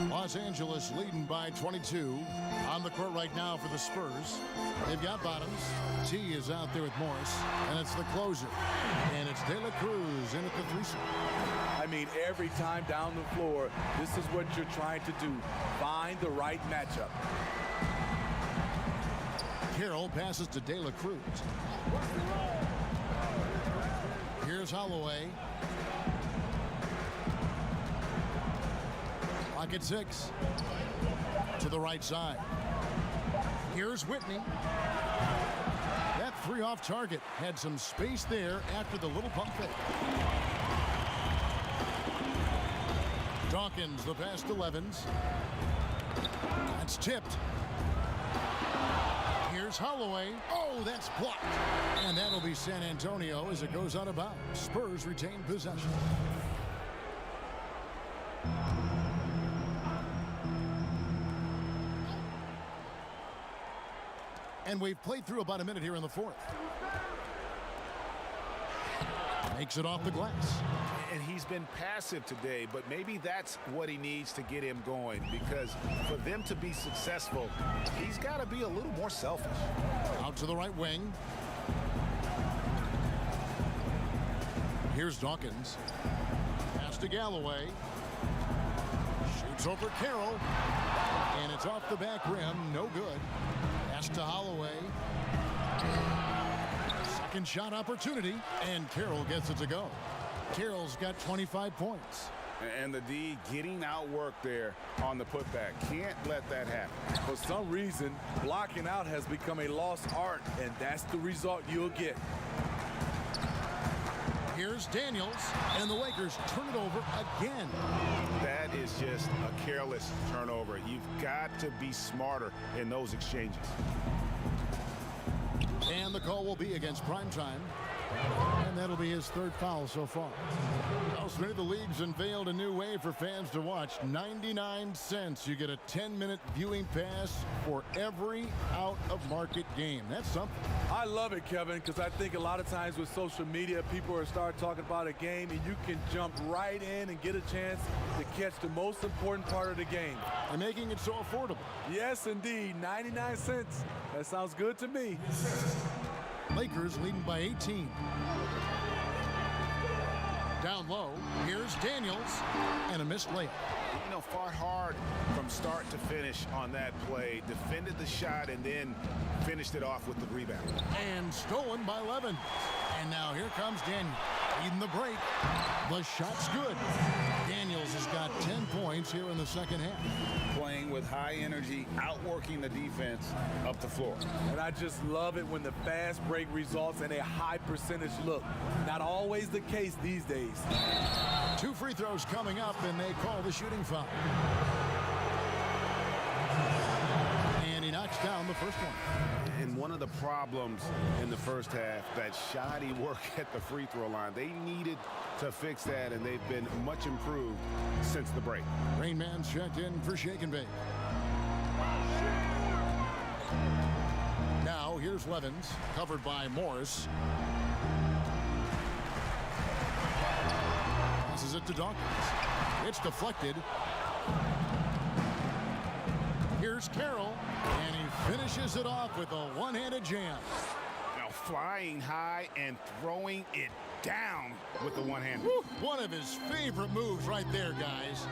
Los Angeles leading by 22. On the court right now for the Spurs. They've got Bottoms. T is out there with Morris. And it's the closer. And it's De La Cruz in at the 3 spot. I mean, every time down the floor, this is what you're trying to do. Find the right matchup. Carroll passes to De La Cruz. Here's Holloway. Clock at 6. To the right side. Here's Whitney. That 3 off target had some space there after the little pump fake. Dawkins, the pass to Levens. That's tipped. Here's Here's Holloway. Oh, that's blocked. And that'll be San Antonio as it goes out of bounds. Spurs retain possession. And we've played through about a minute here in the fourth. Makes it off the glass. And he's been passive today, but maybe that's what he needs to get him going, because for them to be successful, he's got to be a little more selfish. Out to the right wing. Here's Dawkins. Pass to Galloway. Shoots over Carroll. And it's off the back rim. No good. Pass to Holloway. Second shot opportunity. And Carroll gets it to go. Carroll's got 25 points. And the D getting outworked there on the putback. Can't let that happen. For some reason, blocking out has become a lost art, and that's the result you'll get. Here's Daniels, and the Lakers turn it over again. That is just a careless turnover. You've got to be smarter in those exchanges. And the call will be against Primetime. And that'll be his third foul so far. Elsewhere, the league's unveiled a new way for fans to watch. 99 cents. You get a 10-minute viewing pass for every out-of-market game. That's something. I love it, Kevin, because I think a lot of times with social media, people are start talking about a game, and you can jump right in and get a chance to catch the most important part of the game. And making it so affordable. Yes, indeed. 99 cents. That sounds good to me. Lakers leading by 18. Down low, here's Daniels, and a missed layup. You know, fought hard from start to finish on that play, defended the shot, and then finished it off with the rebound. And stolen by Levin. And now here comes Daniels, leading the break. The shot's good. Daniels has got 10 points here in the second half. Playing with high energy, outworking the defense up the floor. And I just love it when the fast break results in a high percentage look. Not always the case these days. 2 free throws coming up, and they call the shooting foul. And he knocks down the first one. And one of the problems in the first half, that shoddy work at the free throw line. They needed to fix that, and they've been much improved since the break. Rain Man's checked in for Shake and Bake. Now here's Levins, covered by Morris. Passes it to Dawkins. It's deflected. Here's Carroll, and he finishes it off with a one-handed jam. Now flying high and throwing it down with the one hand. One of his favorite moves right there, guys.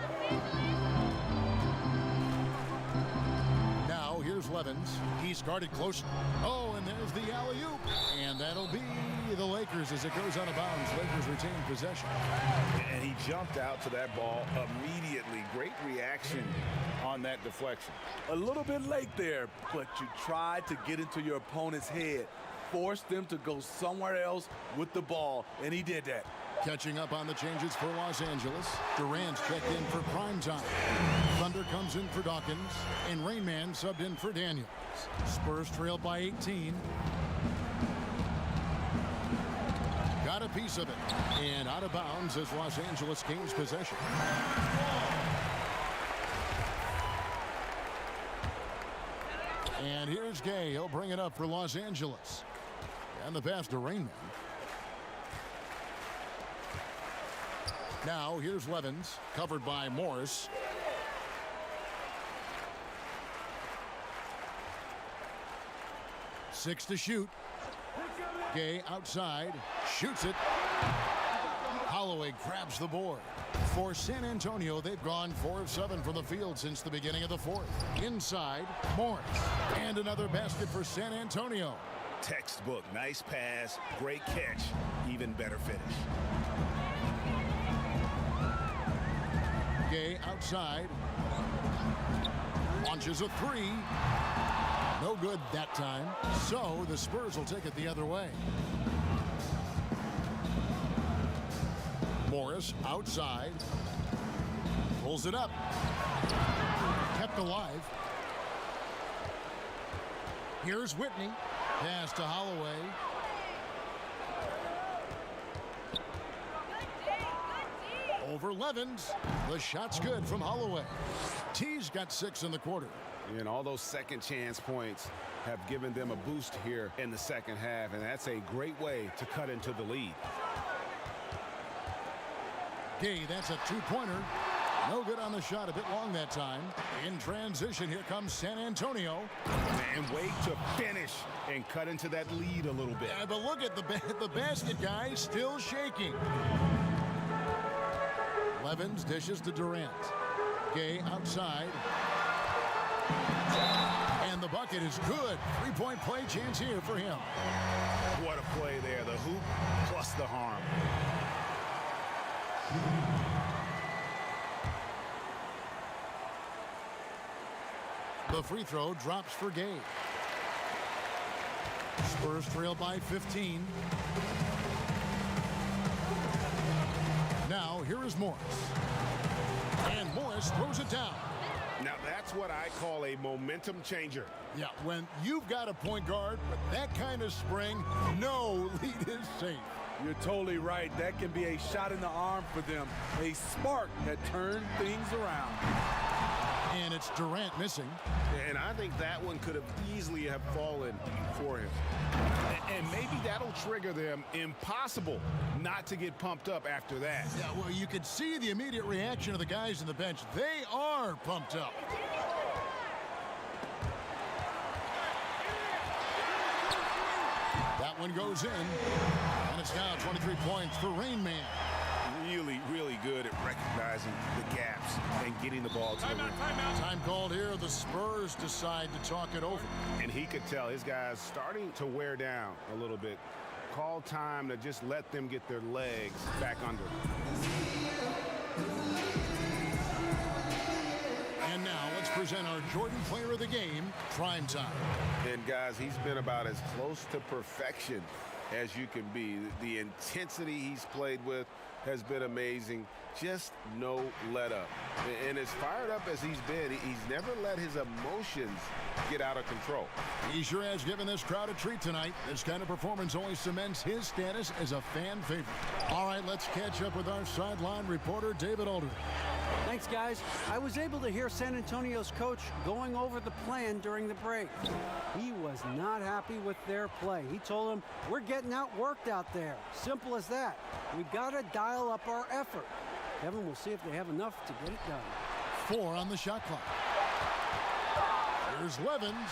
Now here's Levins. He's guarded close. Oh, and there's the alley-oop. And that'll be the Lakers as it goes out of bounds. Lakers retain possession. And he jumped out to that ball immediately. Great reaction on that deflection. A little bit late there, but you tried to get into your opponent's head. Force them to go somewhere else with the ball, and he did that. Catching up on the changes for Los Angeles. Durant's checked in for Primetime. Thunder comes in for Dawkins, and Rain Man subbed in for Daniels. Spurs trail by 18. Got a piece of it, and out of bounds as Los Angeles gains possession. And here's Gay. He'll bring it up for Los Angeles. And the pass to Rain Man. Now here's Levins, covered by Morris. Six to shoot. Gay outside, shoots it. Holloway grabs the board. For San Antonio, they've gone 4 of 7 from the field since the beginning of the fourth. Inside, Morris. And another basket for San Antonio. Textbook, nice pass, great catch, even better finish. Gay outside. Launches a 3. No good that time. So the Spurs will take it the other way. Morris outside. Pulls it up. Kept alive. Here's Whitney. Pass to Holloway. Over Levens. The shot's good from Holloway. T's got 6 in the quarter. And all those second chance points have given them a boost here in the second half, and that's a great way to cut into the lead. Gay, that's a two-pointer. No good on the shot, a bit long that time. In transition, here comes San Antonio. And wait to finish and cut into that lead a little bit. Yeah, but look at the basket, guys, still shaking. Levens dishes to Durant. Gay outside. And the bucket is good. Three-point play chance here for him. What a play there. The hoop plus the harm. The free throw drops for Gay. Spurs trail by 15. Now here is Morris. And Morris throws it down. Now that's what I call a momentum changer. Yeah, when you've got a point guard with that kind of spring, no lead is safe. You're totally right. That can be a shot in the arm for them. A spark that turned things around. And it's Durant missing. And I think that one could have easily have fallen for him. And maybe that'll trigger them. Impossible not to get pumped up after that. Yeah, well, you could see the immediate reaction of the guys on the bench. They are pumped up. That one goes in. And it's now 23 points for Rain Man. Really, really good at recognizing the gaps and getting the ball to the rim. Time called here. The Spurs decide to talk it over. And he could tell his guys starting to wear down a little bit. Call time to just let them get their legs back under. And now let's present our Jordan Player of the Game, Prime Time. And guys, he's been about as close to perfection as you can be. The intensity he's played with has been amazing. Just no let up. And as fired up as he's been, he's never let his emotions get out of control. He sure has given this crowd a treat tonight. This kind of performance only cements his status as a fan favorite. All right, let's catch up with our sideline reporter, David Aldridge. Thanks, guys. I was able to hear San Antonio's coach going over the plan during the break. He was not happy with their play. He told them, we're getting outworked out there. Simple as that. We got to dial up our effort. Kevin, we'll see if they have enough to get it done. 4 on the shot clock. Here's Levens.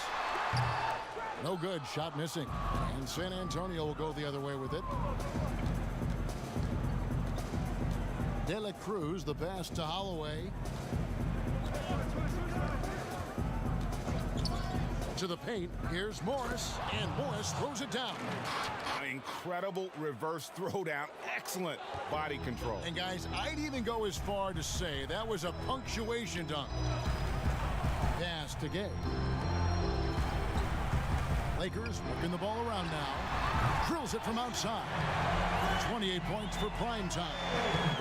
No good. Shot missing. And San Antonio will go the other way with it. De La Cruz, the pass to Holloway. To the paint. Here's Morris. And Morris throws it down. An incredible reverse throwdown. Excellent body control. And guys, I'd even go as far to say that was a punctuation dunk. Pass to Gay. Lakers working the ball around now. Drills it from outside. 28 points for Prime Time.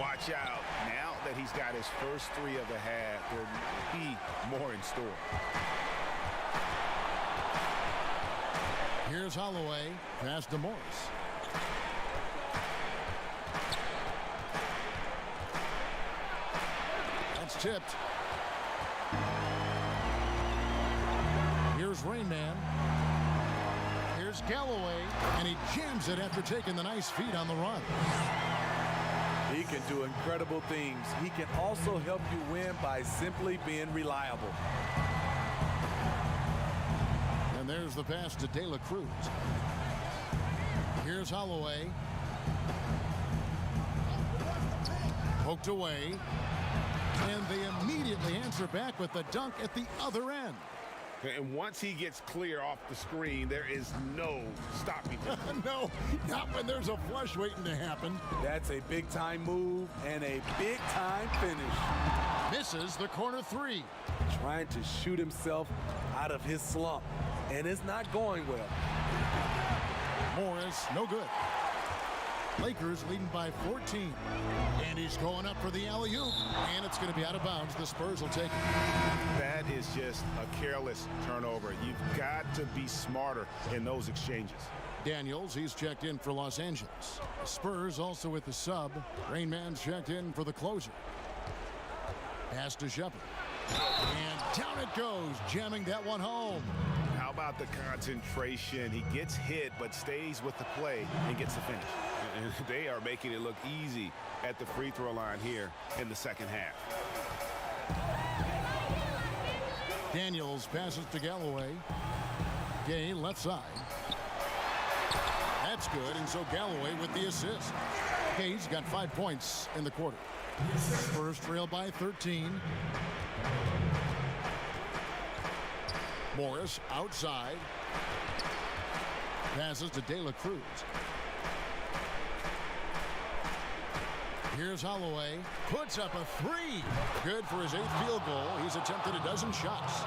Watch out. Now that he's got his first 3 of the half, there will be more in store. Here's Holloway. Pass to Morris. That's tipped. Here's Rain Man. Here's Galloway. And he jams it after taking the nice feed on the run. He can do incredible things. He can also help you win by simply being reliable. And there's the pass to De La Cruz. Here's Holloway. Poked away. And they immediately answer back with the dunk at the other end. And once he gets clear off the screen, there is no stopping him. No, not when there's a flush waiting to happen. That's a big-time move and a big-time finish. Misses the corner 3. Trying to shoot himself out of his slump, and it's not going well. Morris, no good. Lakers leading by 14. And he's going up for the alley-oop. And it's going to be out of bounds. The Spurs will take it. That is just a careless turnover. You've got to be smarter in those exchanges. Daniels, he's checked in for Los Angeles. The Spurs also with the sub. Rain Man's checked in for the closer. Pass to Shepard. And down it goes, jamming that one home. How about the concentration? He gets hit, but stays with the play and gets the finish. And they are making it look easy at the free throw line here in the second half. Daniels passes to Galloway. Gay left side. That's good, and so Galloway with the assist. Gay's got 5 points in the quarter. Spurs trail by 13. Morris outside. Passes to De La Cruz. Here's Holloway. Puts up a three. Good for his 8th field goal. He's attempted a dozen shots.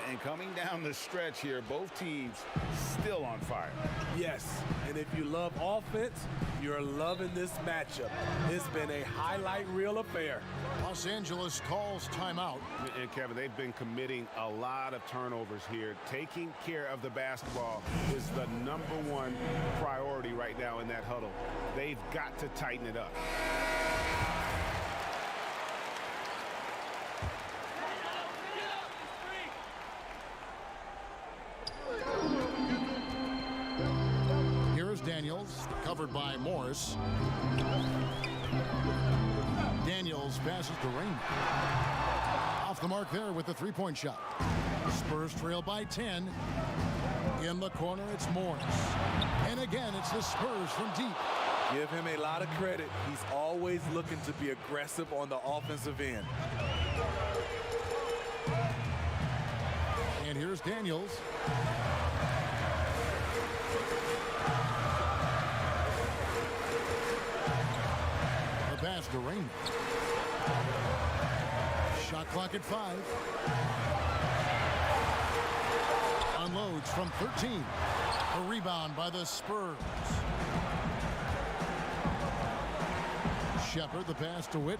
And coming down the stretch here, both teams still on fire. Yes, and if you love offense, you're loving this matchup. It's been a highlight reel affair. Los Angeles calls timeout. And Kevin, they've been committing a lot of turnovers here. Taking care of the basketball is the #1 priority right now in that huddle. They've got to tighten it up. Daniels, covered by Morris. Daniels passes to Rain. Off the mark there with the three-point shot. Spurs trail by 10. In the corner, it's Morris. And again, it's the Spurs from deep. Give him a lot of credit. He's always looking to be aggressive on the offensive end. And here's Daniels. Pass to Rain. Shot clock at 5. Unloads from 13. A rebound by the Spurs. Shepard, the pass to Whit.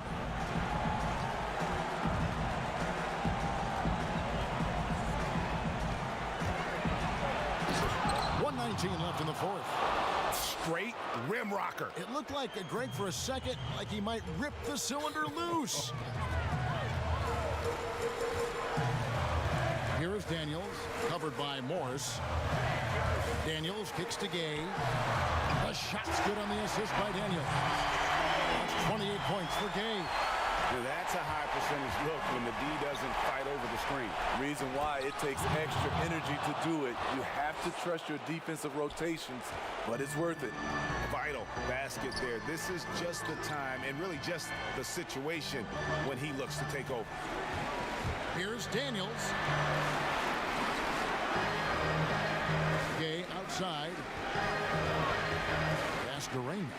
.119 left in the fourth. Straight rim rocker. It looked like Greg for a second, like he might rip the cylinder loose. Here is Daniels, covered by Morris. Daniels kicks to Gay. The shot's good on the assist by Daniels. That's 28 points for Gay. Now that's a high percentage look when the D doesn't fight over the screen. Reason why it takes extra energy to do it. You have to trust your defensive rotations, but it's worth it. Vital basket there. This is just the time and really just the situation when he looks to take over. Here's Daniels. Gay outside. Pass to Rain.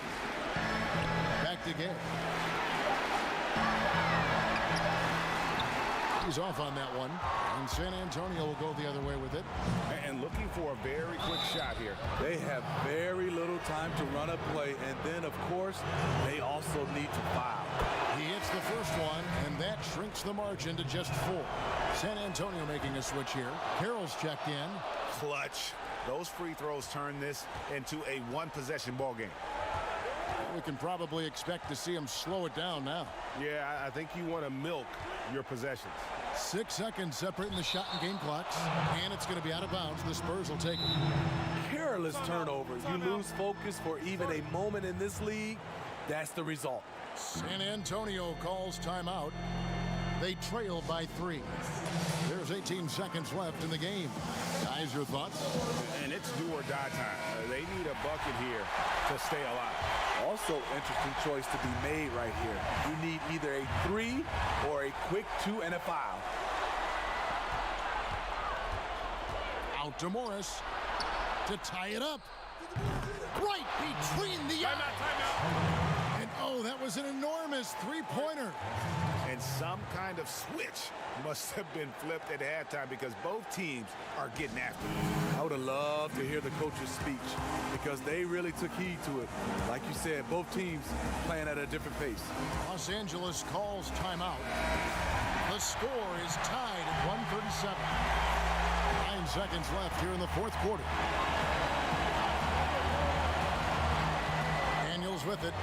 Back to Gay. He's off on that one, and San Antonio will go the other way with it. And looking for a very quick shot here. They have very little time to run a play, and then, of course, they also need to foul. He hits the first one, and that shrinks the margin to just 4. San Antonio making a switch here. Carroll's checked in. Clutch. Those free throws turn this into a one-possession ball game. We can probably expect to see him slow it down now. Yeah, I think you want to milk your possessions. 6 seconds separating the shot and game clocks, and it's going to be out of bounds. The Spurs will take it. Careless turnover. You lose focus for even a moment in this league. That's the result. San Antonio calls timeout. They trail by 3. There's 18 seconds left in the game. Guys, your thoughts? And it's do or die time. They need a bucket here to stay alive. Also, interesting choice to be made right here. You need either a 3 or a quick 2 and a foul. Out to Morris to tie it up. Right between the eyes. Timeout. And oh, that was an enormous three-pointer. And some kind of switch must have been flipped at halftime because both teams are getting after it. I would have loved to hear the coach's speech because they really took heed to it. Like you said, both teams playing at a different pace. Los Angeles calls timeout. The score is tied at 137. 9 seconds left here in the fourth quarter. Daniels with it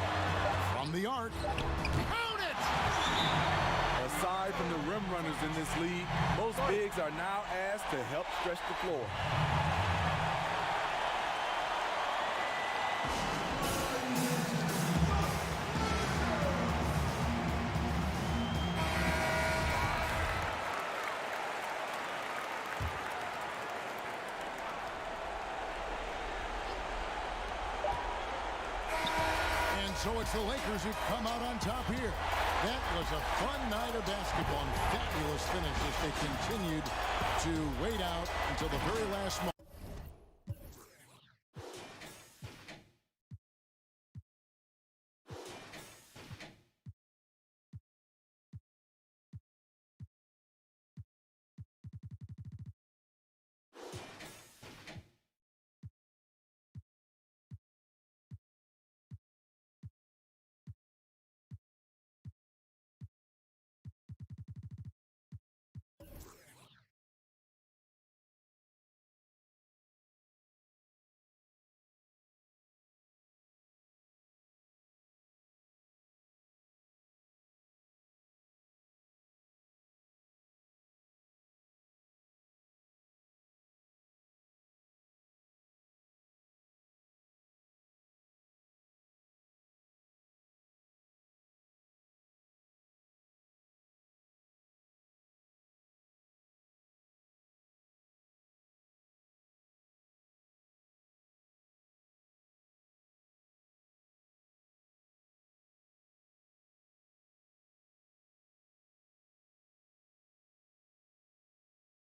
from the arc. Count it! Aside from the rim runners in this league, most bigs are now asked to help stretch the floor. So it's the Lakers who come out on top here. That was a fun night of basketball and fabulous finish as they continued to wait out until the very last moment.